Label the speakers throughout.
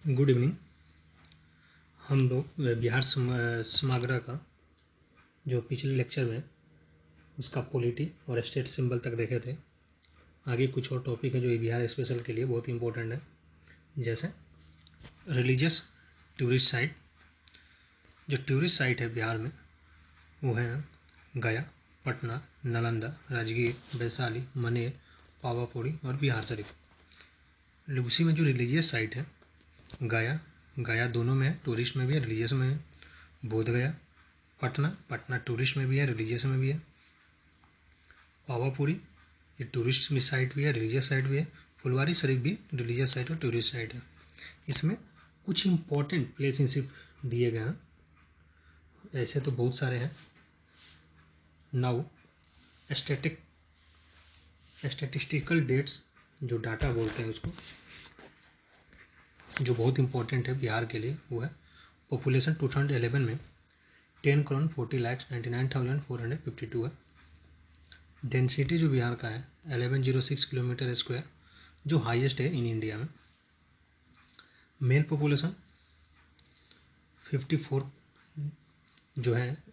Speaker 1: Good evening. हम लोग बिहार समग्र का जो पिछले लेक्चर में उसका पॉलिटी और स्टेट सिंबल तक देखे थे। आगे कुछ और टॉपिक है जो बिहार स्पेशल के लिए बहुत इंपॉर्टेंट है, जैसे रिलीजियस टूरिस्ट साइट। जो टूरिस्ट साइट है बिहार में वो है गया, पटना, नालंदा, राजगीर, वैशाली, मनेर, पावापुरी और बिहार शरीफ। उसी में जो रिलीजियस साइट है गया दोनों में है, टूरिस्ट में भी है, रिलीजियस में है। बोध गया, पटना टूरिस्ट में भी है, रिलीजियस में भी है। पावापुरी ये टूरिस्ट साइट भी है, रिलीजियस साइट भी है। फुलवारी शरीफ भी रिलीजियस साइट और टूरिस्ट साइट है। इसमें कुछ इंपॉर्टेंट प्लेसिप दिए गए हैं, ऐसे तो बहुत सारे हैं। नाउ स्टैटिस्टिकल डेट्स जो डाटा बोलते हैं उसको, जो बहुत इंपॉर्टेंट है बिहार के लिए, वो है पॉपुलेशन 2011 में 10,40,99,452 है। डेंसिटी जो बिहार का है 1106 किलोमीटर स्क्वायर, जो हाईएस्ट है इन इंडिया में। मेल पॉपुलेशन 54 जो है,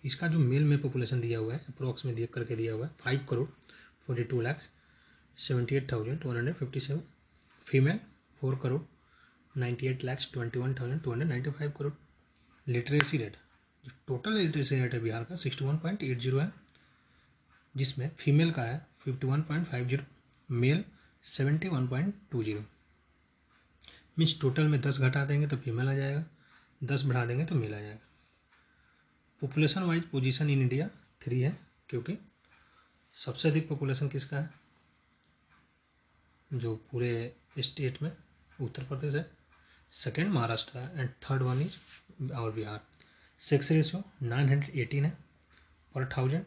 Speaker 1: इसका जो मेल में पॉपुलेशन दिया हुआ है अप्रोक्स में करके दिया हुआ है 5,42,78,157। फीमेल 4,98,21,295 करोड़। लिटरेसी रेट, जो टोटल लिटरेसी रेट है बिहार का 61.80 है, जिसमें फीमेल का है 51.50, मेल 71.20। मीन्स टोटल में 10 घटा देंगे तो फीमेल आ जाएगा, 10 बढ़ा देंगे तो मेल आ जाएगा। Population wise position in India 3 है, क्योंकि सबसे अधिक पॉपुलेशन किसका है जो पूरे स्टेट में, उत्तर प्रदेश है। सेकेंड महाराष्ट्र है एंड थर्ड वन इज और बिहार। सेक्स रेशियो 918 है पर 1000।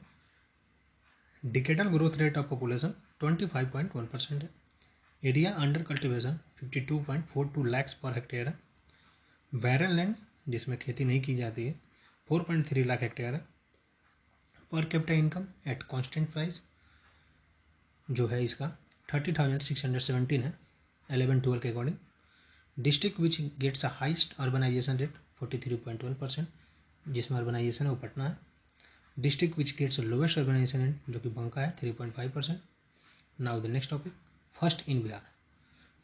Speaker 1: Decadal growth rate of population 25.1% है। Area under cultivation 52.42 lakh per hectare है। बैरन लैंड जिसमें खेती नहीं की जाती है 4.3 लाख हेक्टेयर है। Per capita income at constant price जो है इसका 30,617 है 11-12 के according. District which gets a highest urbanization rate 43.1%, जिसमें अर्बनाइजेशन है वो पटना है। District which gets lowest urbanization rate जो कि बंका है 3.5%। Now the next topic, first in Bihar.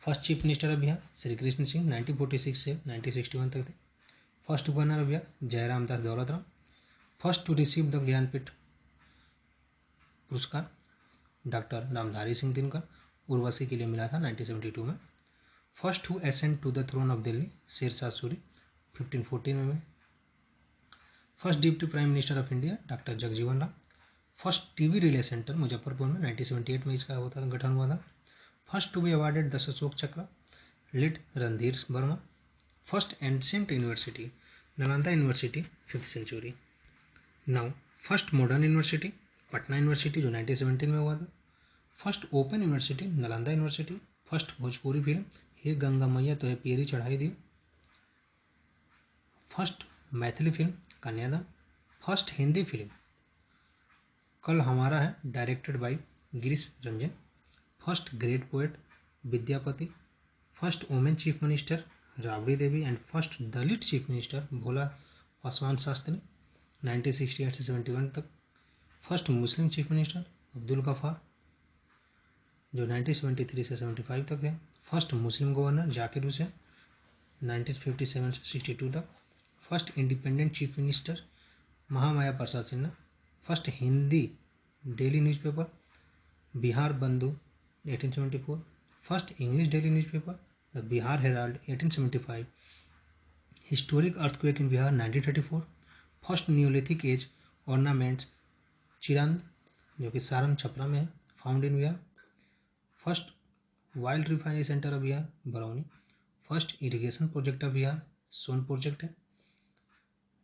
Speaker 1: First chief minister of Bihar Shri Krishna Singh 1946 से 1961 तक थे। First governor of Bihar Jairam Das Daulatram. First to receive the Jnanpith Puraskar doctor Ramdhari Singh Dinkar, Urvashi के लिए मिला था 1972 में। First who ascend to the throne of Delhi Shershah Suri 1514 में। First deputy prime minister of India doctor Jagjivan Ram. First TV relay centre Muzaffarpur में 1978 में इसका गठन हुआ था। First to be awarded 10 Ashok Chakra Lt Randhir Verma. First ancient university Nalanda university 5th century. Now first modern university Patna university जो 1917 में हुआ था। First open university Nalanda university. First Bhojpuri film Hey Ganga Maiya To Hai Piyari Chadhai Di. First Maithili film Kanyadan. First Hindi film Kal Hamara Hai directed by Girish Ranjan. First great poet Vidyapati. First women chief minister Rabri Devi and first Dalit chief minister Bhola Paswan Shastri 1968 से 71 तक। First Muslim chief minister Abdul Gafar जो 1973 से 75 तक है। First Muslim governor Zakir Hussain 1957 से 62 तक। First independent chief minister Mahamaya Prasad Sinha. First Hindi daily newspaper Bihar Bandhu 1874। First English daily newspaper the Bihar herald 1875। Historic earthquake in Bihar 1934। First neolithic age ornaments Chirand जो कि सारण छपरा में है found in Bihar. First wild refinery centre of Bihar Barauni. First irrigation project of Bihar Son project है।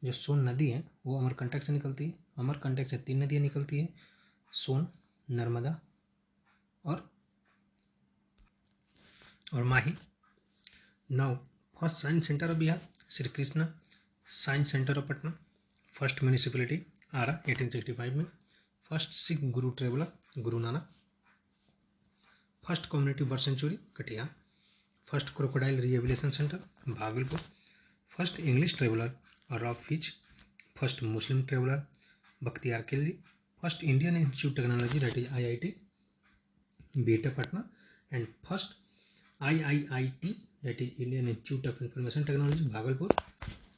Speaker 1: जो सोन नदी है वो अमरकंटक से निकलती है। अमरकंटक से 3 नदियाँ निकलती है, सोन, नर्मदा और Mahi. Now first science centre of Bihar Shri Krishna science centre of Patna. First municipality Arrah 1865 में। First Sikh Guru traveller Guru Nanak. First community bird sanctuary Katihar. First crocodile rehabilitation centre Bhagalpur, first English traveller Ralph Fitch, first Muslim traveller Bakhtiyar Khilji, first Indian institute technology that is IIT Bihta Patna, and first IIIT that is Indian institute of information technology Bhagalpur,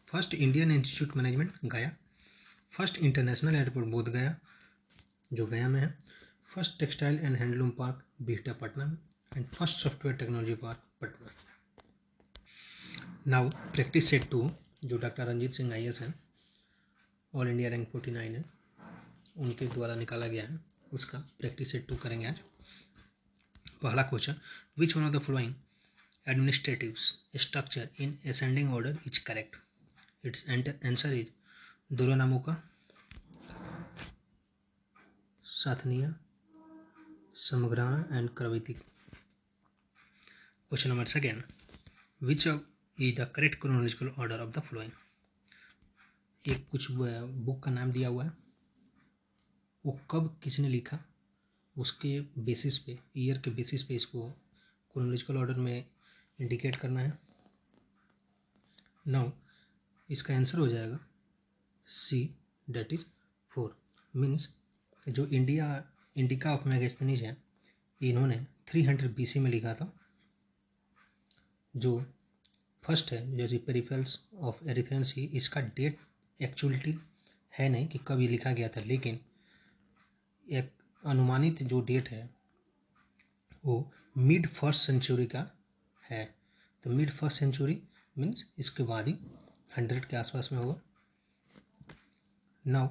Speaker 1: first Indian institute management Gaya, first international airport Bodh Gaya जो गया में है, first textile and handloom park Bihta Patna में, and first software technology park Patna. Now practice set 2 जो doctor Ranjit Singh IAS हैं, all India rank 49 है, उनके द्वारा निकाला गया है, उसका प्रैक्टिस सेट 2 करेंगे आज। पहला question, which one of the following administrative structure in ascending order is correct? It's answer is दुर्गानामुका, साथनिया, समग्राना एंड करविती। Question number second, which is the correct chronological order of the following? एक कुछ book का नाम दिया हुआ है, वो कब किसने लिखा उसके बेसिस पे, ईयर के बेसिस पे इसको क्रोनोलॉजिकल ऑर्डर में इंडिकेट करना है। नाउ इसका आंसर हो जाएगा सी, दैट इज 4। मीन्स जो इंडिका ऑफ मैगस्थनीज है, इन्होंने 300 BC में लिखा था। जो फर्स्ट है जैसे पेरिफेरल्स ऑफ एरिथ्रेंसी, इसका डेट एक्चुअलिटी है नहीं कि कब ये लिखा गया था, लेकिन एक अनुमानित जो डेट है वो मिड फर्स्ट सेंचुरी का है। तो मिड फर्स्ट सेंचुरी मीन्स इसके बाद ही 100 के आसपास में होगा। Now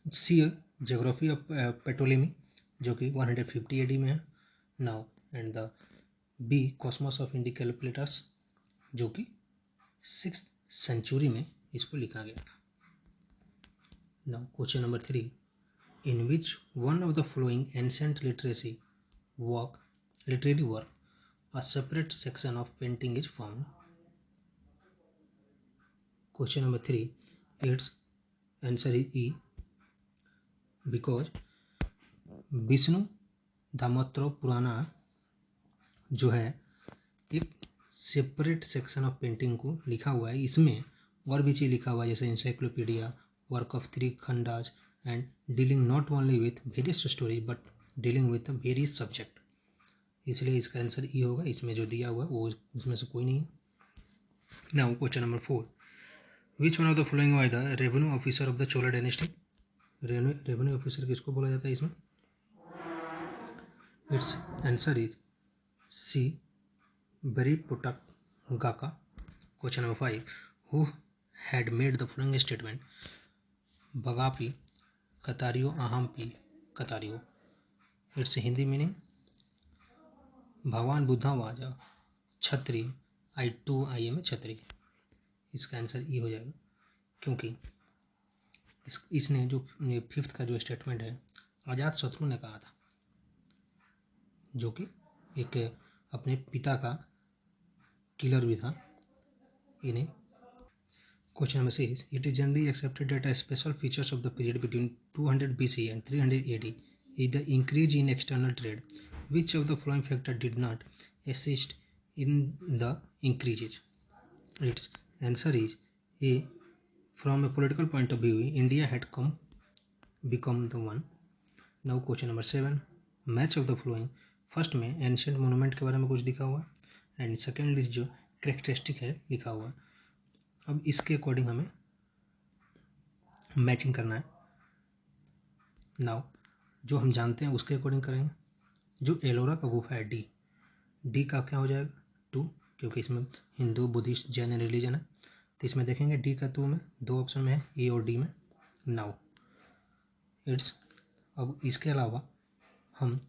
Speaker 1: see geography of Ptolemy जो कि 150 AD में है। Now and the B Cosmas of Indy calculators जो कि 6th सेंचुरी में इसको लिखा गया था। Now question number 3, in which one of the following ancient literary work a separate section of painting is found? Question number 3, its answer is E, because Vishnu Damodar पुराना जो है एक सेपरेट सेक्शन ऑफ पेंटिंग को लिखा हुआ है। इसमें और भी चीज़ लिखा हुआ है जैसे इंसाइक्लोपीडिया, वर्क ऑफ 3 खंडाज, and dealing not only with various stories but dealing with various subject. इसलिए इसका आंसर ई होगा। इसमें जो दिया हुआ है वो उसमें से कोई नहीं है। Now question number 4, which one of the following was the revenue officer of the Chola dynasty? Revenue officer किसको बोला जाता है इसमें? इट्स आंसर इज सी, बरीपुटगाका। Question number 5, who had made the following statement? बगापी कतारियो अहमपी कतारियो। इट्स हिंदी मीनिंग, भगवान बुद्धा वाजा छत्री, I am छत्री। इसका आंसर ई हो जाएगा क्योंकि इसने जो 5th का जो स्टेटमेंट है अजात शत्रु ने कहा था, जो कि एक अपने पिता का किलर भी था इन्हें। Question number 6, it is generally accepted that special features of the period between 200 BC and 300 AD is the increase in external trade. Which of the following factors did not assist in the increases? Its answer is A. From a political point of view, India had become the one. Now question number 7, match of the following. First में ancient monument के बारे में कुछ लिखा हुआ है and second list जो characteristic है लिखा हुआ है। अब इसके अकॉर्डिंग हमें मैचिंग करना है। नाउ जो हम जानते हैं उसके अकॉर्डिंग करेंगे। जो एलोरा का गुफा है डी का क्या हो जाएगा 2, क्योंकि इसमें हिंदू बुद्धिस्ट जैन रिलीजन है। तो इसमें देखेंगे डी का 2 में 2 ऑप्शन में है, ए और डी में। नाउ इट्स, अब इसके अलावा हम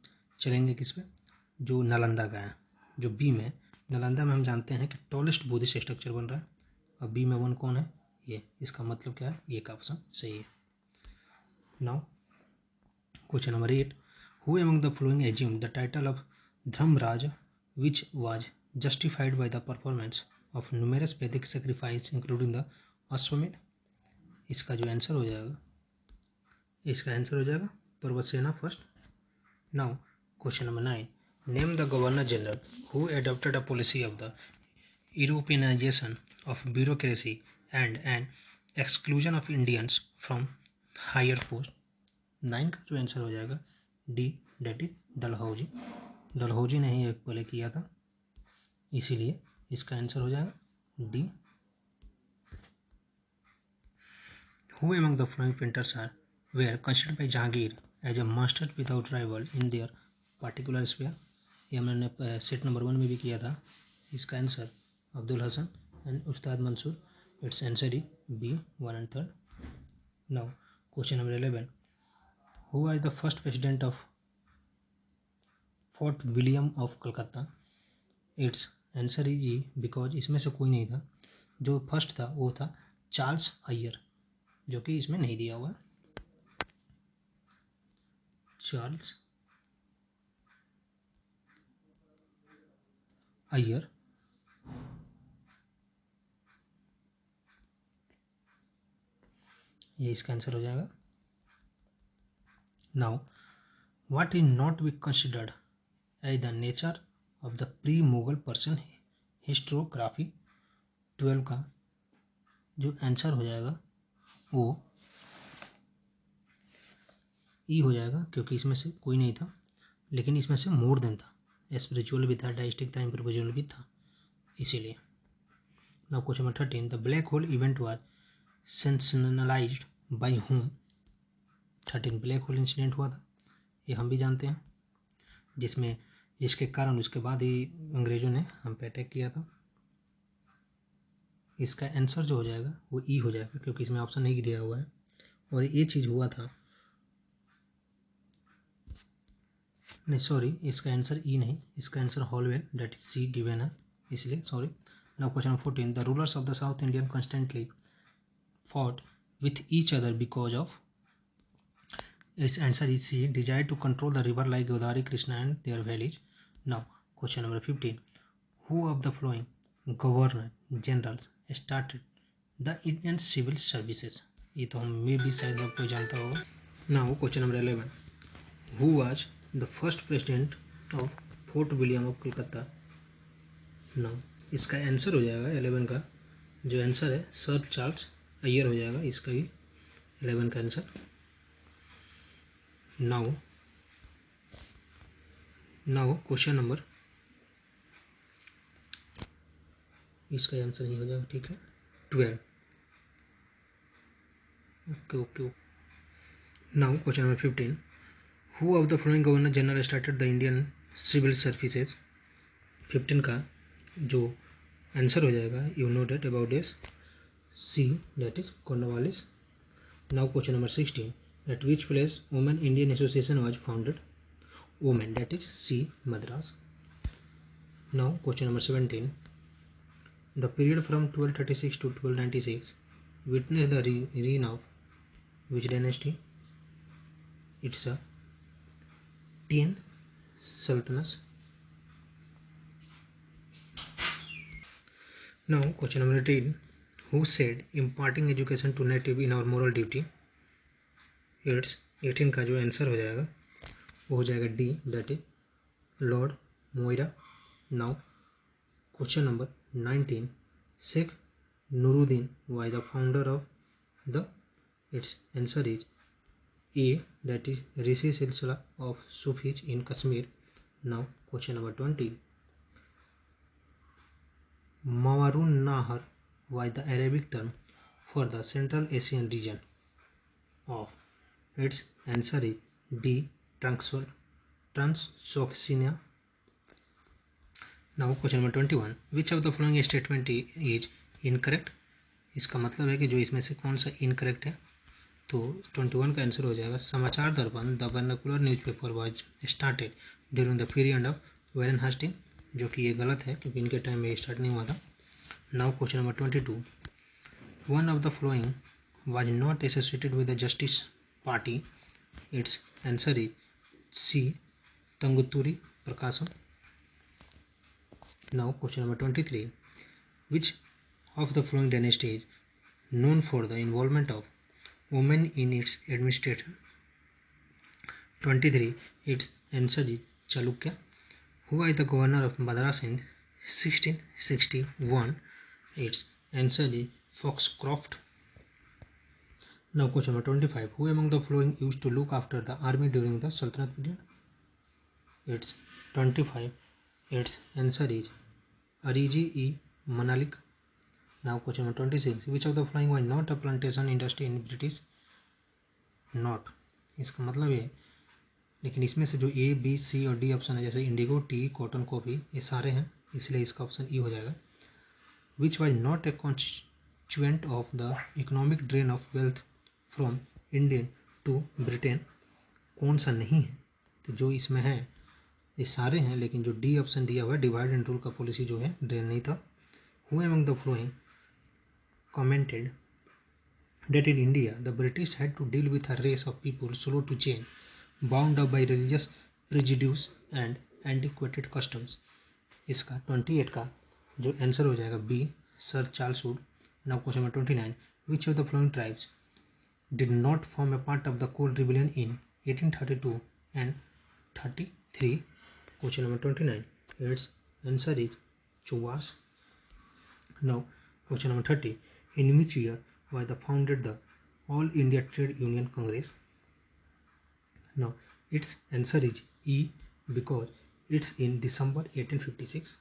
Speaker 1: चलेंगे किस पे, जो नालंदा का है जो बी में। नालंदा में हम जानते हैं कि टॉलेस्ट बुद्धिस्ट स्ट्रक्चर बन रहा है। अब बी में 1 कौन है, ये। इसका मतलब क्या है, ये का ऑप्शन सही है। Now question number 8, who among the following assume the title of Dharmaraj which was justified by the performance of numerous Vedic sacrifice including the Ashvamedha? इसका जो आंसर हो जाएगा, इसका आंसर हो जाएगा पर्वतसेना first. Now question number 9, Name the Governor General who adopted a policy of the Europeanization of bureaucracy and an exclusion of Indians from higher post. 9 का जो आंसर हो जाएगा D, that is Dalhousie. Dalhousie ने ही एक पहले किया था, इसीलिए इसका आंसर हो जाएगा D. Who among the following painters were considered by Jahangir as a master without rival in their particular sphere? ये हमने सेट नंबर 1 में भी किया था। इसका answer Abdul Hasan and Ustad Mansur. Its answer is B, 1 and 3rd. Now question number 11. Who was the first president of Fort William of Calcutta? It's answer is E, because इसमें से कोई नहीं था। जो फर्स्ट था वो था चार्ल्स अय्यर, जो कि इसमें नहीं दिया हुआ। Charles Eyre. ये इसका आंसर हो जाएगा। Now what is not be considered as the nature of the pre Mughal Persian historiography? 12 का जो आंसर हो जाएगा वो ई हो जाएगा, क्योंकि इसमें से कोई नहीं था, लेकिन इसमें से मोर देन था। स्पिरिचुअल भी था, डाइस्टिक था, इम्प्रोविजुअल भी था, इसीलिए। Now question number 13. The black hole event was sensationalized by whom? 13 black hole incident हुआ था, ये हम भी जानते हैं, जिसके कारण उसके बाद ही अंग्रेजों ने हम पे अटैक किया था। इसका आंसर जो हो जाएगा वो ई हो जाएगा, क्योंकि इसमें ऑप्शन नहीं दिया हुआ है। और ये चीज़ हुआ था, नहीं सॉरी, इसका आंसर ई नहीं, इसका answer Holwell, that is C given है, इसलिए sorry. Now question number 14. The rulers of the South Indian constantly fought with each other because of? Its answer is C, desire to control the river like Godavari, Krishna and their valleys. Now question number 15. Who of the following governor generals started the Indian civil services? ये तो हम में भी शायद आपको जानता होगा। Now question number 11. Who was the first president of Fort William of Calcutta? Now इसका आंसर हो जाएगा 11 का जो आंसर है सर चार्ल्स अय्यर हो जाएगा, इसका भी 11 का आंसर। नाउ क्वेश्चन नंबर, इसका आंसर नहीं हो जाएगा, ठीक है, 12। Okay. Now question number 15. Who of the following governor general started the Indian civil services? 15 का जो आंसर हो जाएगा you know that about this, C, that is Cornwallis. Now question number 16. At which place women Indian association was founded? Women, that is C, Madras. नाउ question नंबर 17. The period from 1236 to 1296 witnessed the reign of which dynasty? It's a Tian Sultanate. Now question number 18. Who said imparting education to native in our moral duty? It's 18 का जो answer हो जाएगा वो हो जाएगा D, that is Lord Moira. Now question number 19. Sheikh Nuruddin was the founder of the? Its answer is A, that is Rishi Silsila of Sufis in Kashmir. Now question number 20. Mawarun Nahar was the Arabic term for the Central Asian region of? Its answer is D, Transoxiana. Now question number 21. Which of the following statement is incorrect? इसका मतलब है कि जो इसमें से कौन सा incorrect है। तो 21 का आंसर हो जाएगा समाचार दर्पण, the vernacular newspaper was started during the period of Warren Hastings, जो कि ये गलत है क्योंकि इनके टाइम में स्टार्ट नहीं हुआ था। Now question number 22. One of the following was not associated with the justice party? Its answer is C, Tanguturi Prakasam. Now question number 23. Which of the following dynasty is known for the involvement of women in its administration? 23. Its answer is Chalukya. Who was the governor of Madras in 1661? Its answer is Foxcroft. Now question number 25. Who among the following used to look after the army during the Sultanate period? It's 25. Its answer is Ariji Manalik. Now question number 26. Which of the following was not a plantation industry in British? Not. इसका मतलब ये, लेकिन इसमें से जो A B C और D option है, जैसे इंडिगो, टी, कॉटन, कॉफी, ये सारे हैं, इसलिए इसका ऑप्शन ई हो जाएगा. Which was not a constituent of the economic drain of wealth from Indian to Britain, कौन सा नहीं है? तो जो इसमें है ये सारे हैं, लेकिन जो डी ऑप्शन दिया हुआ है डिवाइड एंड रूल का पॉलिसी जो है ड्रेन नहीं था. Who among the flowing commented that in India the British had to deal with a race of people slow to change, bound up by religious prejudice and antiquated customs. इसका 28 का जो answer हो जाएगा B, sir Charles Wood. Now question number 29. Which of the following tribes did not form a part of the coal rebellion in 1832 and 33? Question number 29. Its answer is Chuwas. Now question number 30. In which year was the founded the All India Trade Union Congress? Now its answer is E, because it's in December 1856.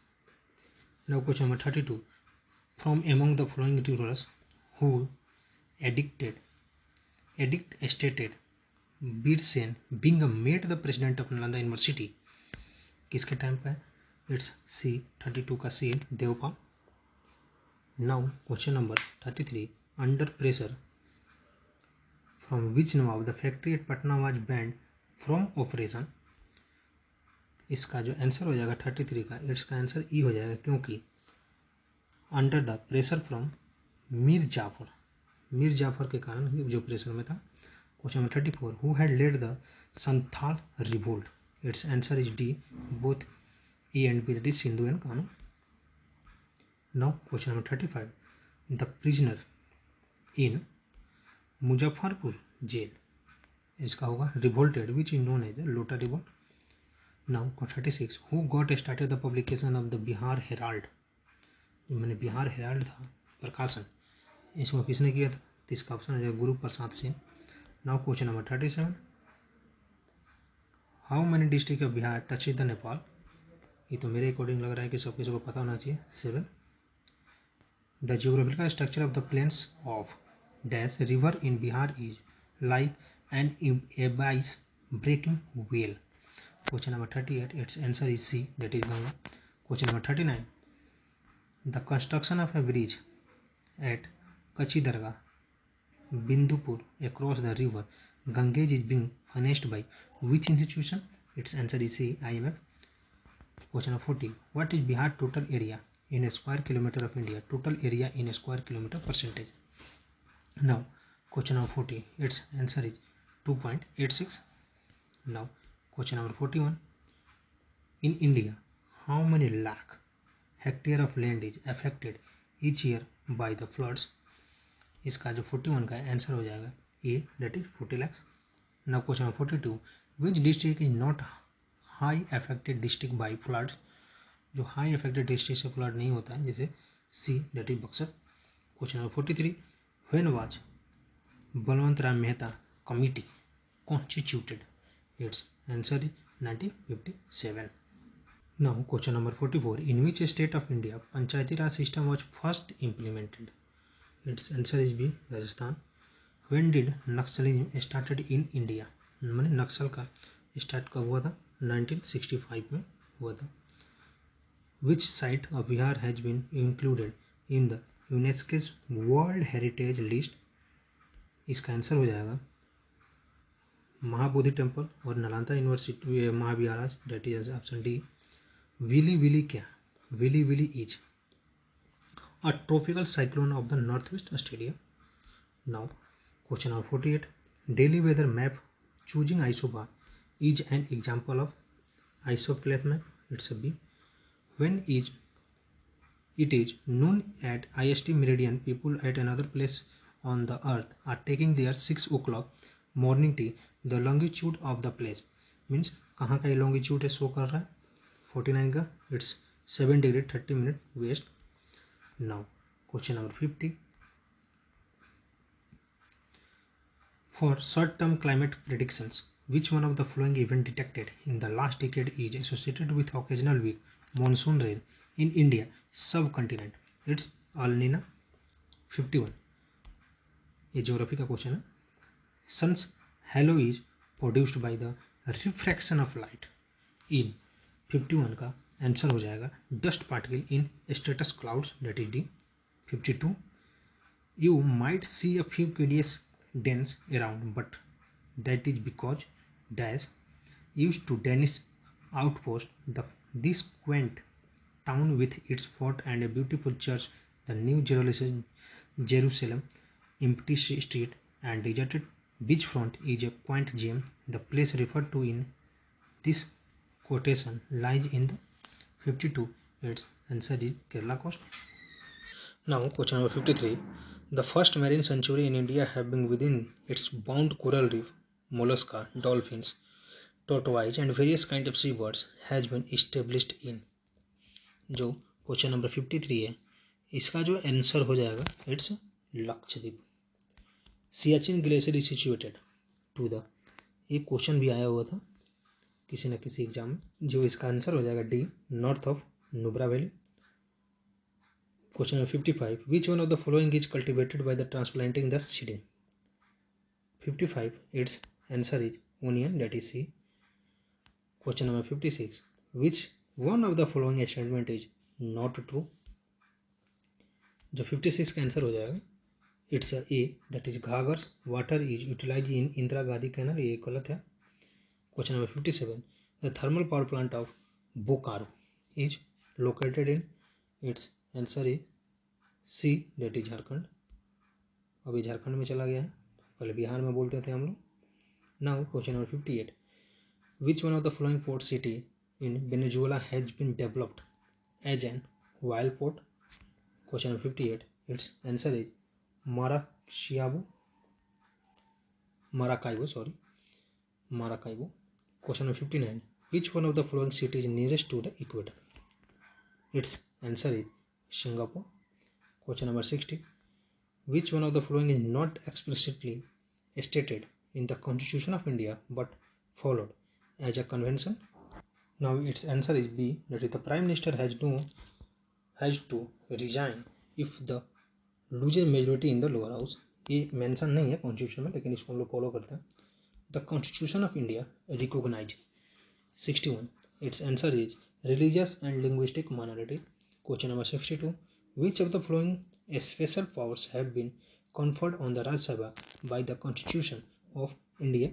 Speaker 1: Now question number 32. From among the following rulers who edict stated Bir Sen being made the president of Nalanda university, किसके time पे? It's C, 32 का C, Devapala. Now question number 33. Under pressure from which nawab the factory at Patna was banned from operation? इसका जो answer हो जाएगा 33 का, इसका answer ई हो जाएगा, क्योंकि under the pressure from Mir Jafar के कारण जो प्रेशर में था. Question number 34. Who had led the Santhal revolt? Its answer is D, both A and B, that is Sindhu and Kanhu. Now question number 35. The prisoner in Muzaffarpur jail, इसका होगा revolted, which is known as Lota revolt. Now 36. Who got started the publication of the Bihar Herald? मैंने Bihar Herald था प्रकाशन, इसको किसने किया था? तो इसका ऑप्शन है Guru Prasad Singh. Now question number 37. How many district of Bihar touch the Nepal? ये तो मेरे अकॉर्डिंग लग रहा है कि सबको पता होना चाहिए. 7. The geographical structure of the plains of dash river in Bihar is like an abyss breaking whale. Question number 38. Its answer is C, that is Ganga. Question number 39. The construction of a bridge at Kachi Dargah, Bindupur across the river Ganges is being financed by which institution? Its answer is C, IMF. Question number 40. What is Bihar total area in a square kilometer of India? Total area in a square kilometer percentage. Now question number 40. Its answer is 2.86. Now question number 41. In India, how many lakh hectare of land is affected each year by the floods? इसका जो 41 का answer हो जाएगा ए, that is 40 lakhs. Now question number 42. Which district is not high affected district by floods? जो high affected district से flood नहीं होता है, जैसे C, that is Buxar. Question number 43. When was Balwant Ram Mehta committee constituted? It's answer is 1957. Now question number 44. In which state of India Panchayati Raj system was first implemented? It's answer is B, Rajasthan. When did Naxalism started in India? मैंने नक्सल का start कब हुआ था? 1965 में हुआ था. Which site of Bihar has been included in the UNESCO's World Heritage List? इसका answer हो जाएगा महाबोधि टेम्पल और Nalanda university Mahaviharas, that is option D. Willy willy क्या? Willy willy is a tropical cyclone of the north west Australia. Now question number 48. Daily weather map choosing isobar is an example of isopleth map. It's a B. When it is noon at IST meridian, people at another place on the earth are taking their 6 o'clock morning tea. The longitude of the place means कहाँ का ये longitude है show कर रहा है 49 का its 7 degree 30 minute west. Now question number 50. For short-term climate predictions, which one of the following events detected in the last decade is associated with occasional weak monsoon rain in India subcontinent? It's El Nino. 51. ये geography का question है. Sun's halo is produced by the refraction of light. In 51 का answer हो जाएगा dust particle in stratus clouds, that is D. 52. You might see a few curious dens around, but that is because dash used to Danish outpost. This quaint town with its fort and a beautiful church, the New Jerusalem, empty street and deserted beachfront is a quaint gem. The place referred to in this quotation lies in the 52. Its answer is Kerala coast. Now question number 53. The first marine sanctuary in India having within its bound coral reef, mollusca, dolphins, tortoise and various kinds of seabirds has been established in. जो question number 53 है इसका जो answer हो जाएगा its Lakshadweep. Siachen glacier is situated to the, एक क्वेश्चन भी आया हुआ था किसी न किसी एग्जाम में. जो इसका आंसर हो जाएगा D, north of Nubra valley. Question number 55. Which one of the following is cultivated by the transplanting the seeding? 55. Its answer is onion, that is C. Question number 56. Which one of the following statement is not true? जो 56 का answer हो जाएगा it's A, that is Ghaggar's water is utilise in Indira Gandhi canal, ये गलत है. Question number 57. The thermal power plant of Bokaro is located in, it's answer is C, that is Jharkhand. अभी झारखंड में चला गया है, पहले बिहार में बोलते थे हम लोग. Now question number 58. Which one of the following port city in Venezuela has been developed as an oil port? Question number 58. Its answer is Maracaibo. Question number 59. Which one of the following city is nearest to the equator? Its answer is Singapore. Question number 60. Which one of the following is not explicitly stated in the Constitution of India but followed as a convention? Now its answer is B, that is the Prime Minister has to resign if the loses majority in the lower house. ये mention नहीं है constitution में लेकिन इसको हम लोग follow करते हैं. The constitution of India recognise. 61. Its answer is religious and linguistic minority. Question number 62. Which of the following special powers have been conferred on the Rajya Sabha by the Constitution of India?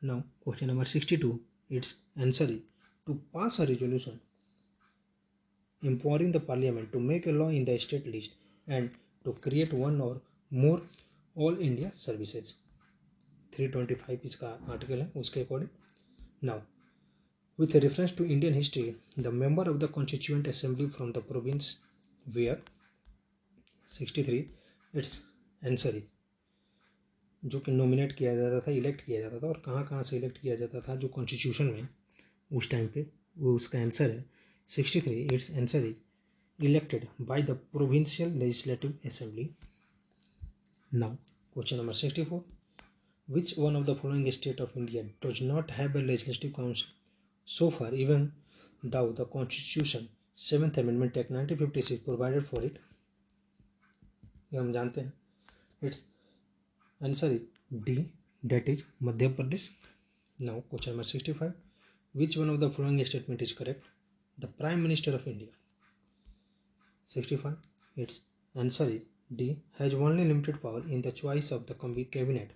Speaker 1: Now, question number 62. Its answer is to pass a resolution empowering the Parliament to make a law in the state list and to create one or more All India services. 325 इसका article है उसके according. Now, with reference to Indian history, the member of the Constituent Assembly from the province where 63. Its answer है जो कि nominate किया जाता था, elect किया जाता था, और कहाँ से इलेक्ट किया जाता था जो कॉन्स्टिट्यूशन में उस टाइम पे, वो उसका आंसर है 63. Its answer is elected by the provincial legislative assembly. Now question number 64. Which one of the following state of India does not have a legislative council so far even though the constitution 7th amendment act 1956 provided for it? ये हम जानते हैं. Its answer is D, that is Madhya Pradesh. Now question number 65. Which one of the following statement is correct? The prime minister of India. 65. It's answer is D, has only limited power in the choice of the cabinet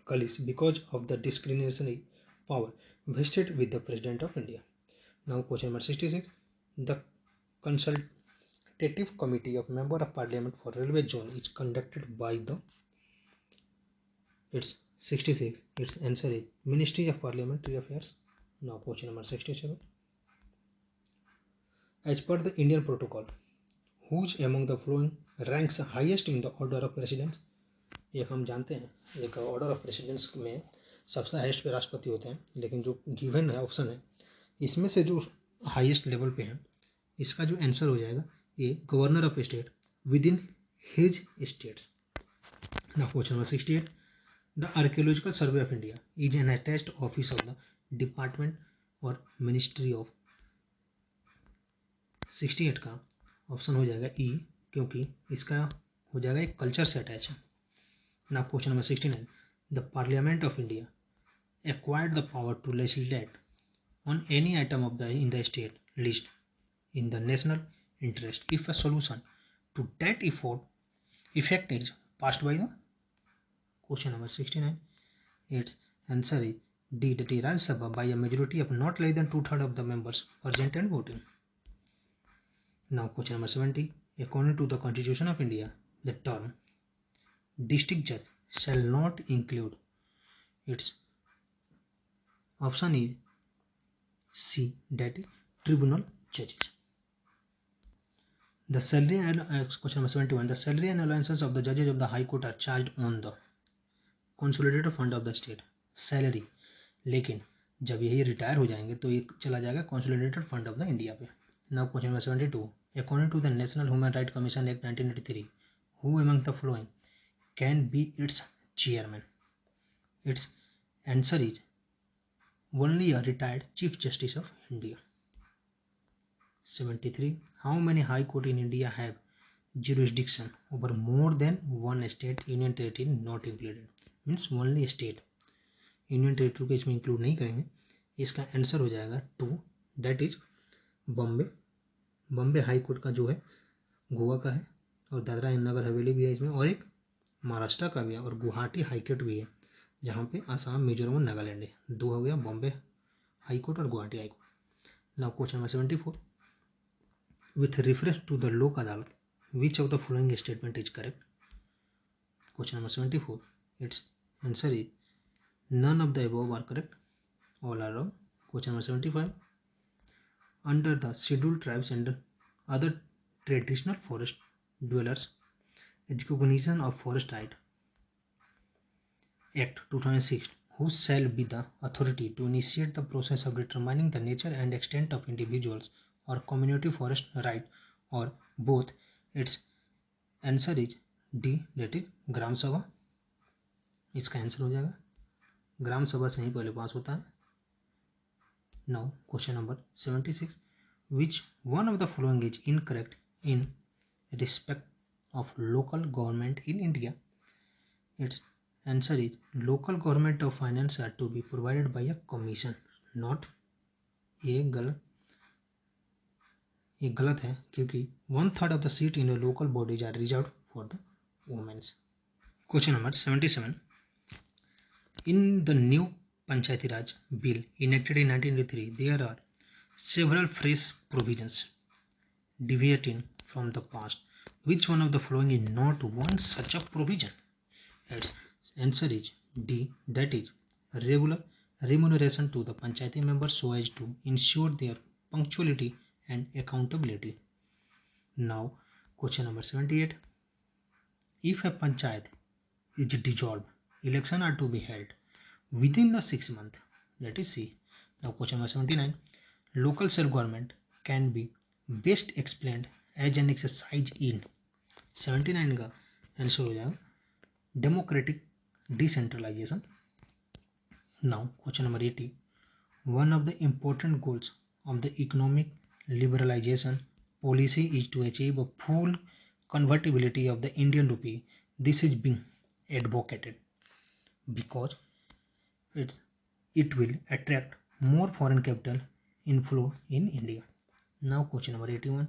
Speaker 1: colleagues because of the discriminationary power vested with the president of India. Now question number 66. The consultative committee of member of parliament for railway zone is conducted by the, it's 66. Its answer is Ministry of Parliamentary Affairs. Now question number 67. As per the Indian protocol, whose among the following ranks highest in the order of precedence? एक हम जानते हैं, एक order of precedence में सबसे highest पे राष्ट्रपति होते हैं, लेकिन जो गिवन है ऑप्शन है इसमें से जो हाईएस्ट लेवल पे है। इसका जो आंसर हो जाएगा ये governor of state with in his states. Now question number 68, the archaeological survey of India is an attached office of the department और मिनिस्ट्री ऑफ। 68 का ऑप्शन हो जाएगा ई, क्योंकि इसका हो जाएगा एक कल्चर से अटैच है। Now question number 69, the parliament of India acquired the power to legislate on any item of the in the state list in the national interest if a solution to that effect is passed by the. Question number 69, its answer is D, that is Rajya Sabha by a majority of not less than two-thirds of the members present and voting. Now question number 70, according to the Constitution of India, the term district judge shall not include. Its option is C, that is tribunal judges. The salary and question number 71, the salary and allowances of the judges of the High Court are charged on the consolidated fund of the state. Salary, लेकिन जब यही retire हो जाएंगे तो ये चला जाएगा consolidated fund of the India पे. Now question number 72, according to the national human right commission act 1983, who among the following can be its chairman? It's answer is only a retired Chief Justice of India. 73, how many high court in India have jurisdiction over more than one state, union territory not included? Means only state, union territory को इसमें include नहीं करेंगे. इसका answer हो जाएगा 2, that is Bombay. Bombay high court का जो है गोवा का है, और दादरा एंड नगर हवेली भी है इसमें, और एक महाराष्ट्र का भी है, और गुवाहाटी हाई कोर्ट भी है जहाँ पे आसाम, मिजोरम और नागालैंड है. 2 हो गया बॉम्बे हाई कोर्ट और Guwahati high court. Now question number 74, with reference to the लोक अदालत, which of the following statement is correct? Question number 74, its answer is none of the above are correct, all are wrong. Question number 75, under the scheduled tribes and other traditional forest dwellers recognition of forest right act 2006, who shall be the authority to initiate the process of determining the nature and extent of individuals or community forest right, or both? Its answer is D, that is ग्राम सभा. इसका answer हो जाएगा ग्राम सभा से ही पहले पास होता है. Now question number 76, which one of the following is incorrect in respect of local government in India? Its answer is local government of finance are to be provided by a commission, not. ये गलत है, क्योंकि 1/3 of the seat in a local bodies are reserved for the women. Question number 77, in the new Panchayati Raj bill enacted in 1983, there are several fresh provisions deviating from the past. Which one of the following is not one such a provision? Its answer is D, that is regular remuneration to the Panchayati members so as to ensure their punctuality and accountability. Now question number 78, if a panchayat is dissolved, election are to be held within the 6 months, that is C. Now question number 79, local self government can be best explained as an exercise in. 79 का answer हो जाएगा democratic decentralisation. Now question number 80, one of the important goals of the economic liberalization policy is to achieve a full convertibility of the Indian rupee. This is being advocated because it will attract more foreign capital inflow in India. Now question number 81,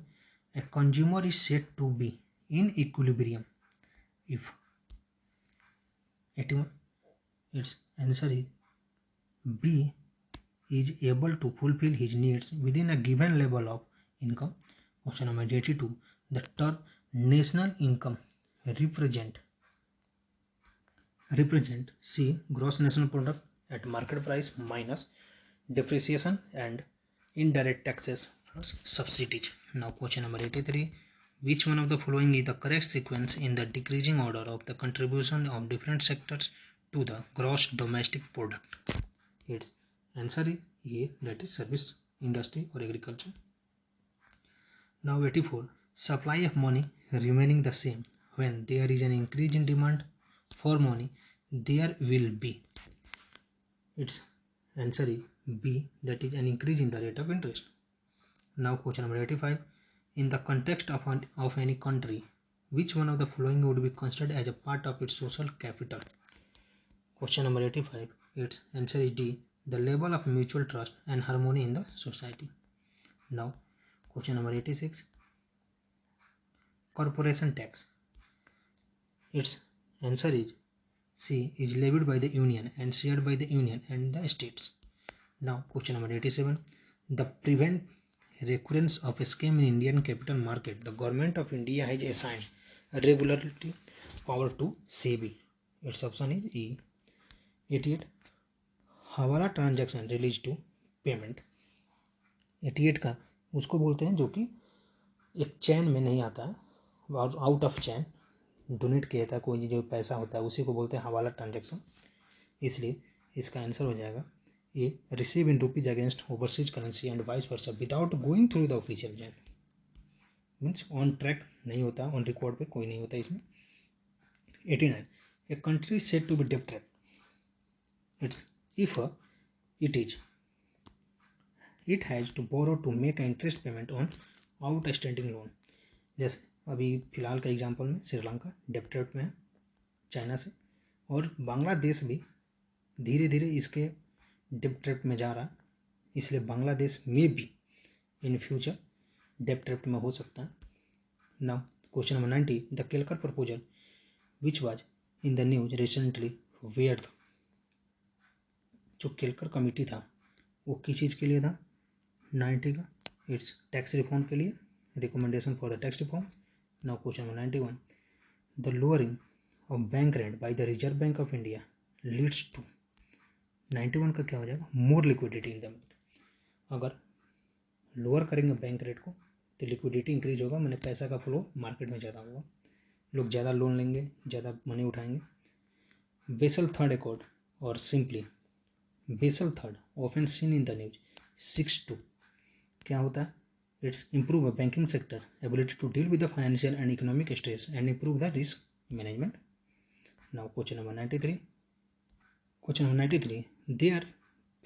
Speaker 1: a consumer is said to be in equilibrium if. 81, its answer is B, is able to fulfill his needs within a given level of income. Option number 82, the term national income represent C, gross national product at market price minus depreciation and indirect taxes plus subsidies. Now question number 83, which one of the following is the correct sequence in the decreasing order of the contribution of different sectors to the gross domestic product? Its answer is A, that is service industry और agriculture. Now 84, supply of money remaining the same when there is an increase in demand for money there will be, it's answer is B, that is an increase in the rate of interest. Now question number 85, in the context of any country, which one of the following would be considered as a part of its social capital? Question number 85, its answer is D, the level of mutual trust and harmony in the society. Now question number 86, corporation tax, its answer is C, is levied by the union and shared by the union and the states. Now question number 87, the prevent recurrence of a scam in Indian capital market, the government of India has assigned a regulatory power to SEBI. Its option is E. 88, हवाला transaction release to payment. 88 का उसको बोलते हैं जो कि एक चैन में नहीं आता है और आउट ऑफ चैन डोनेट किया था कोई जो पैसा होता है उसी को बोलते हैं हवाला ट्रांजैक्शन, इसलिए इसका आंसर हो जाएगा A, receive in rupees against overseas currency and vice versa without going through the official channel, means on track नहीं होता, ऑन रिकॉर्ड पे कोई नहीं होता इसमें। 89, a country said to be debt trap, its if it has to borrow to make interest payment on outstanding loan. जैसे अभी फिलहाल का एग्जांपल में श्रीलंका डेट ट्रैप में है चाइना से, और बांग्लादेश भी धीरे धीरे इसके डेट ट्रैप में जा रहा है, इसलिए बांग्लादेश में भी इन फ्यूचर डेट ट्रैप में हो सकता है। Now question number 90, the Kelkar proposal which was in the news recently were, जो केलकर कमेटी था वो किस चीज़ के लिए था 90 का, इट्स टैक्स रिफॉर्म के लिए, recommendation for the tax reform. Now question number 91, the lowering of bank rate by the reserve bank of India leads to, 91 का क्या हो जाएगा, more liquidity in the market. अगर लोअर करेंगे बैंक रेट को तो लिक्विडिटी इंक्रीज होगा, मैंने पैसा का फ्लो मार्केट में ज़्यादा होगा, लोग ज़्यादा लोन लेंगे, ज़्यादा मनी उठाएंगे। बेसल थर्ड अकॉर्ड और simply Basel third often seen in the news 6-2 क्या होता है, its improve the banking sector ability to deal with the financial and economic stress and improve the risk management. Now question number 93, they are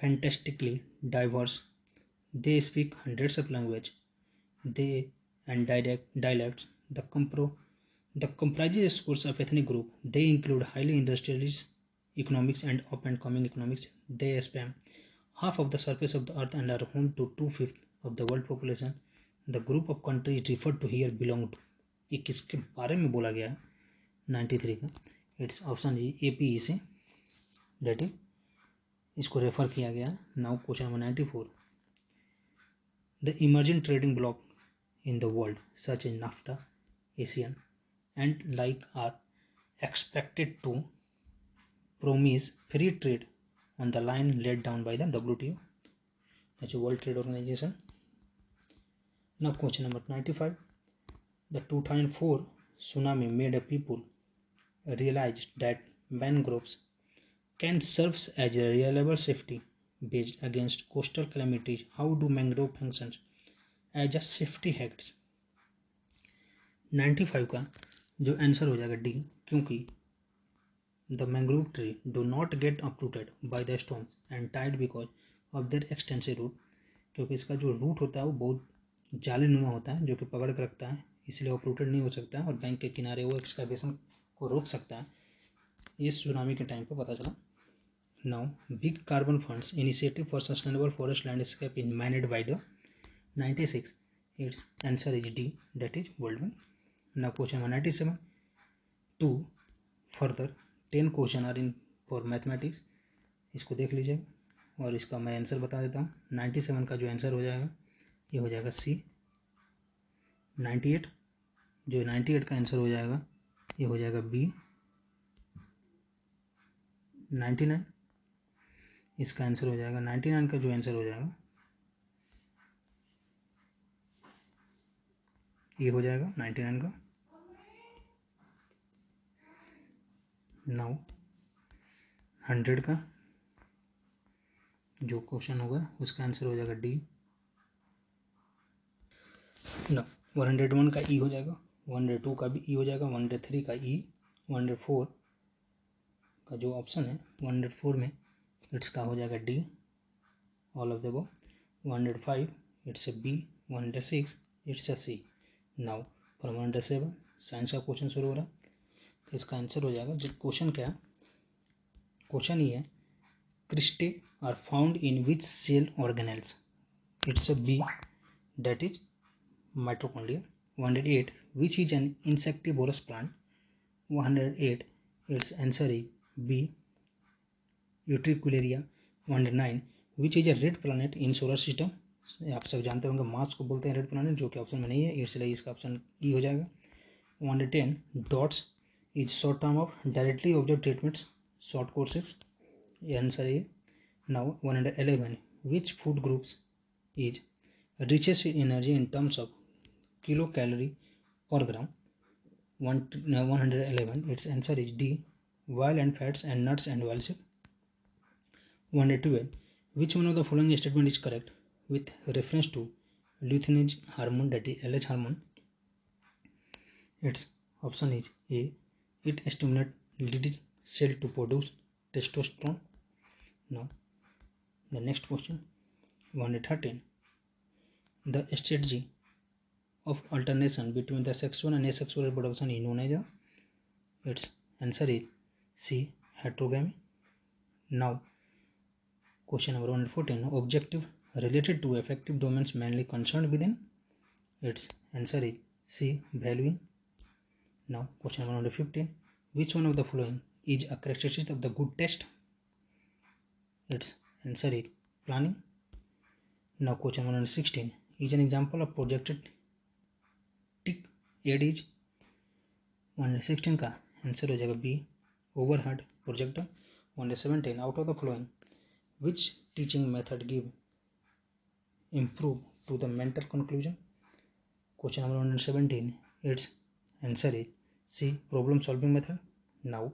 Speaker 1: fantastically diverse, they speak hundreds of languages, they and dialects, the comprises scores of ethnic group, they include highly industrialist economics and up and coming economics, they span half of the surface of the earth and are home to 2/5 of the world population, the group of countries referred to here belong to, ये किसके बारे में बोला गया है 93 का, its option A P से, that is इसको रेफर किया गया। Now question number 94, the emerging trading block in the world such as NAFTA, ASEAN and like are expected to promise free trade on the line laid down by the WTO, that's a World Trade Organization. Now question number 95, the 2004 tsunami made a people realize that mangroves can serve as a reliable safety based against coastal calamities. How do mangrove functions as a safety hacks? 95 का जो answer हो जाएगा D, क्योंकि the mangrove tree do not get uprooted by the storms and tide because of their extensive root, क्योंकि इसका जो root होता है वो बहुत जालीनुमा होता है जो कि पकड़ कर रखता है, इसलिए अपरूटेड नहीं हो सकता है और बैंक के किनारे वो एक्सकैवेशन को रोक सकता है, ये सुनामी के टाइम पर पता चला। Now big carbon funds initiative for sustainable forest landscape is managed by the 96, its answer is D, that is world bank. Now question number 97, to further 10 question are in for mathematics, इसको देख लीजिएगा और इसका मैं answer बता देता हूँ। 97 का जो आंसर हो जाएगा ये हो जाएगा सी। 98 जो 98 का आंसर हो जाएगा ये हो जाएगा बी। 99 इसका आंसर हो जाएगा, 99 का जो आंसर हो जाएगा ये हो जाएगा 99 का। नाउ 100 का जो क्वेश्चन होगा उसका आंसर हो जाएगा डी, ना 101 का ई हो जाएगा, 102 का भी ई हो जाएगा, 103 का ई, 104 का जो ऑप्शन है 104 में इट्स का हो जाएगा D, all of the above. 105 its A B, 106 its A C. Now from 107 science का क्वेश्चन शुरू हो रहा है, तो इसका आंसर हो जाएगा, जो क्वेश्चन क्या है, क्वेश्चन ये है cristae are found in which cell organelles, its A B, that is mitochondria. 108 which is an insectivorous plant. 108 its answer is B, Utricularia. 109 which is a red planet in solar system. आप सब जानते होंगे Mars को बोलते हैं red planet, जो कि option में नहीं है, इसलिए इसका ऑप्शन ई हो जाएगा। 110 dots is short term of directly observe treatments short courses, ये आंसर है। Now 111 which food groups is richest in energy in terms of kilocalorie per gram. 111 its answer is D, oil and fats and nuts and oilseed. 112 which one of the following statement is correct with reference to luteinizing hormone, that is LH hormone? Its option is A, it stimulates lead cell to produce testosterone. Now the next question, 113 the strategy of alternation between the sexual and asexual reproduction is known as a, its answer is C, heterogamy. Now question number 114 objective related to affective domains mainly concerned within, its answer is C, valuing. Now question number 115 which one of the following is a characteristic of the good taste, its answer is planning. Now question number 116 is an example of projected tick aid is, 116 का answer हो जाएगा B, overhead projector. 117 out of the following which teaching method give improve to the mental conclusion. Question number 117 its answer is C, problem solving method. Now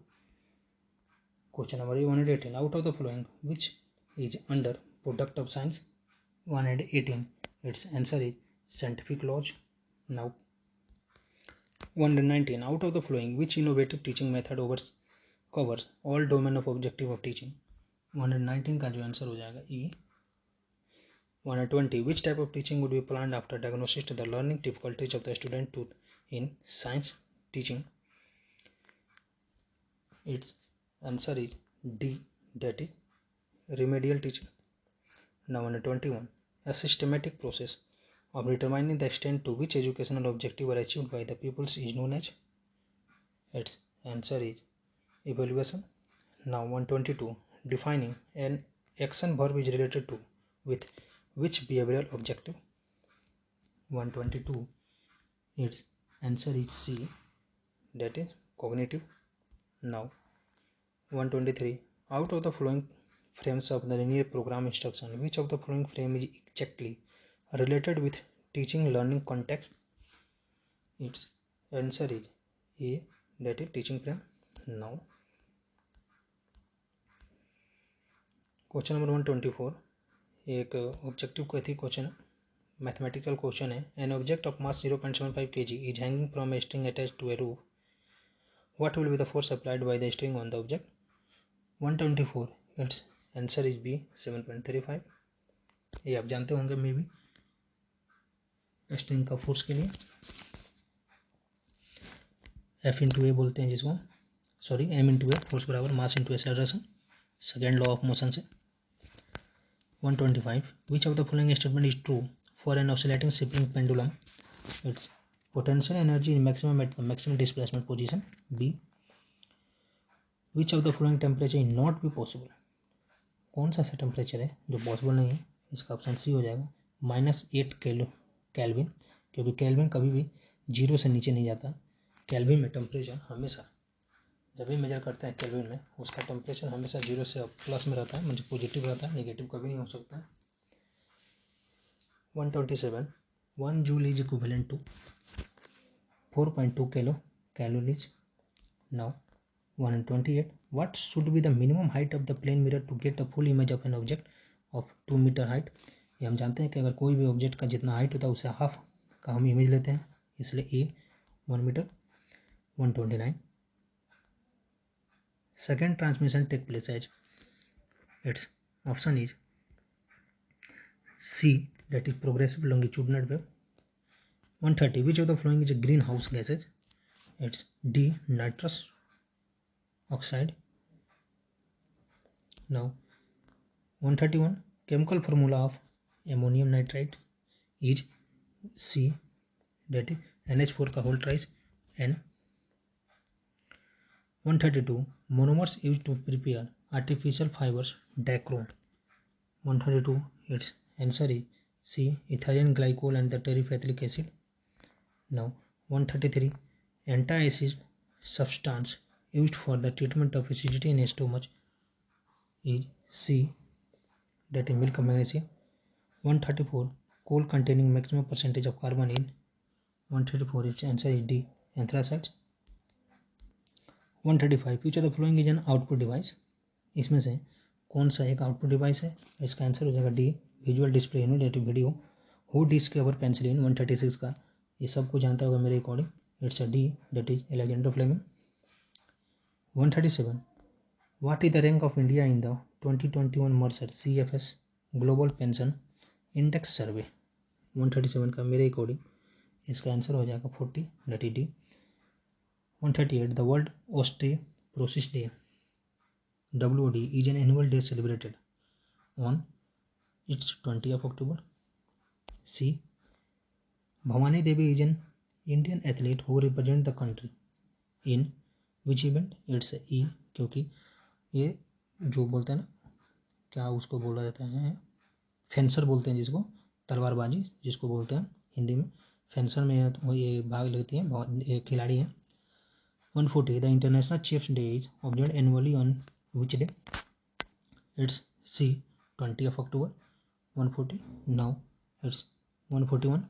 Speaker 1: question number 118 out of the following which is under product of science. 118 its answer is scientific laws. Now 119 out of the following which innovative teaching method covers all domain of objective of teaching। 119 का जो answer हो जाएगा ई। 120 which type of teaching would be planned after diagnosis to the learning difficulties of the student to in science teaching, its answer is D, that is remedial teaching. Now 121 a systematic process of determining the extent to which educational objectives are achieved by the pupils is known as, its answer is evaluation. Now 122 defining an action verb is related to with which behavioral objective। 122 its answer is C, that is cognitive. Now 123 out of the following frames of the linear program instruction which of the following frame is exactly related with teaching learning context, its answer is A, that is teaching frame. Now question number 124 एक objective question है, mathematical question है। An object of mass 0.75 kg इज hanging from a string attached to a roof, what will be the force applied by the string on the object. 124 its answer is B, 7.35। ये आप जानते होंगे मे भी string का force के लिए F into ए बोलते हैं जिसको, sorry M into A, force बराबर mass into acceleration, second law of motion से। 125 which of the following statement is true for an oscillating spring pendulum, its potential energy is maximum at the maximum displacement position, B. Which of the following temperature is not be possible, कौन सा ऐसा temperature है जो possible नहीं है, इसका option C हो जाएगा, -8 केल्विन, क्योंकि केल्विन कभी भी 0 से नीचे नहीं जाता। केल्विन में टेम्परेचर हमेशा जब भी मेजर करते हैं केल्विन में उसका टेम्परेचर हमेशा 0 से प्लस में रहता है, मतलब पॉजिटिव रहता है, नेगेटिव कभी नहीं हो सकता। 127 1 joule is equivalent to 4.2 kilo calories. Now 128 what should be the minimum height of the plane mirror to get the full image of an object of 2 meter height. ये हम जानते हैं कि अगर कोई भी ऑब्जेक्ट का जितना हाइट होता है उससे हाफ का हम इमेज लेते हैं, इसलिए ए 1 metre 129. Second transmission take place as its option is C, that is progressive longitudinal wave. 130. Which of the following is a greenhouse gases? It's D, nitrous oxide. Now 131. Chemical formula of ammonium nitrate is C, that is NH4 का whole twice N. 132. Monomers used to prepare artificial fibers dacron. 132. Its answer is C, ethylene glycol and the terephthalic acid. Now 133. Antacid substance used for the treatment of acidity in stomach is C, that is milk of magnesia. 134. Coal containing maximum percentage of carbon in 134. Its answer is D, anthracites. 135. Which of the following is an output device? इसमें से कौन सा एक output device है? इसका answer हो जाएगा D, visual display unit video. Who discover penicillin 136 का, ये सबको जानता होगा मेरे according. It's a D, that is Alexander Fleming. 137. What is the rank of India in the 2021 Mercer CFS global pension index survey? 137 का मेरे अकॉर्डिंग इसका answer हो जाएगा 40, that is D. 138. The world osteoporosis day WOD is an annual day celebrated on its 20th October. C. Bhavani Devi is an Indian athlete who represent the country in which event? It's E, क्योंकि ये जो बोलते हैं ना, क्या उसको बोला जाता है, फेंसर बोलते हैं जिसको, तलवारबाजी जिसको बोलते हैं हिंदी में, फेंसर में ये भाग लेती है, खिलाड़ी है. 140. The International Chefs Day is observed annually on which day? It's C, 20th October. 140. Now it's 141.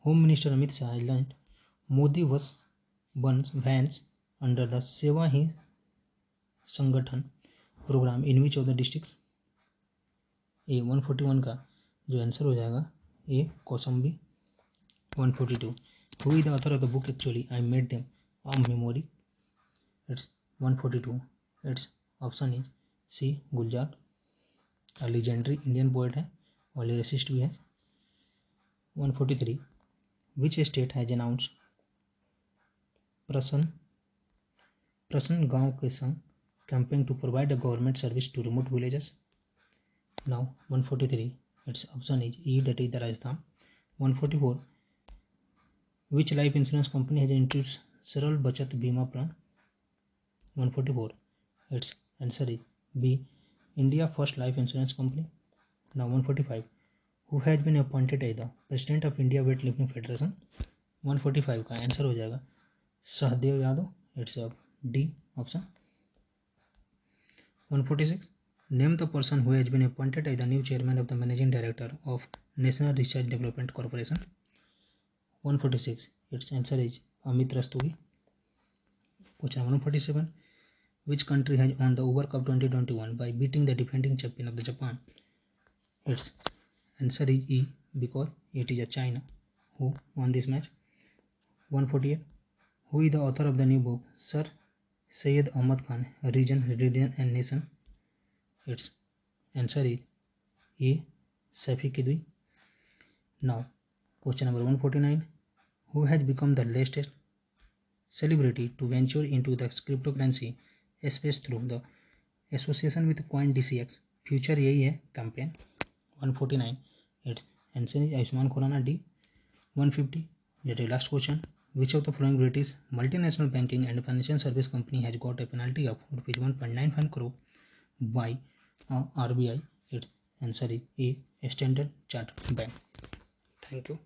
Speaker 1: Home Minister Amit Shah has launched Modi Vans vans under the Seva Hi Sangathan program in which of the districts? A 141 का जो answer हो जाएगा ए Kosambi. 142. Who is the author of the book Actually I Made Them a Memory? It's 142. Its option is C, Gulzar. Legendary Indian poet है और lyricist भी है. 143. Which state has announce Prashasan Gaon Ke Sang campaign to provide a government service to remote villages? Now 143. Its option is E, that is the Rajasthan. 144. Which life insurance company has introduce Saral Bachat Bima plan? 144. Its answer is B, India First Life Insurance Company. Now 145. Who has been appointed as the President of India Weightlifting Federation? 145 का answer हो जाएगा Sahdev Yadav. Its D option. 146. Name the person who has been appointed as the new chairman of the managing director of National Research Development Corporation. 146. Its answer is Amit Rastogi. Question 147. Which country has won the Uber Cup 2021 by beating the defending champion of the Japan? Its answer is E, because it is a China who won this match. 148. Who is the author of the new book Sir Syed Ahmad Khan, Region, Religion and Nation? Its answer is A, Saifi Kidwi. Now, question number 149. Who has become the latest celebrity to venture into the cryptocurrency space through the association with CoinDCX future यही है campaign. 149. Its answer is Ayushmann Khurrana D. 150. That is last question. Which of the following British multinational banking and financial service company has got a penalty of rupees 1.95 crore by RBI? Its answer is A, Standard Chartered Bank. Thank you.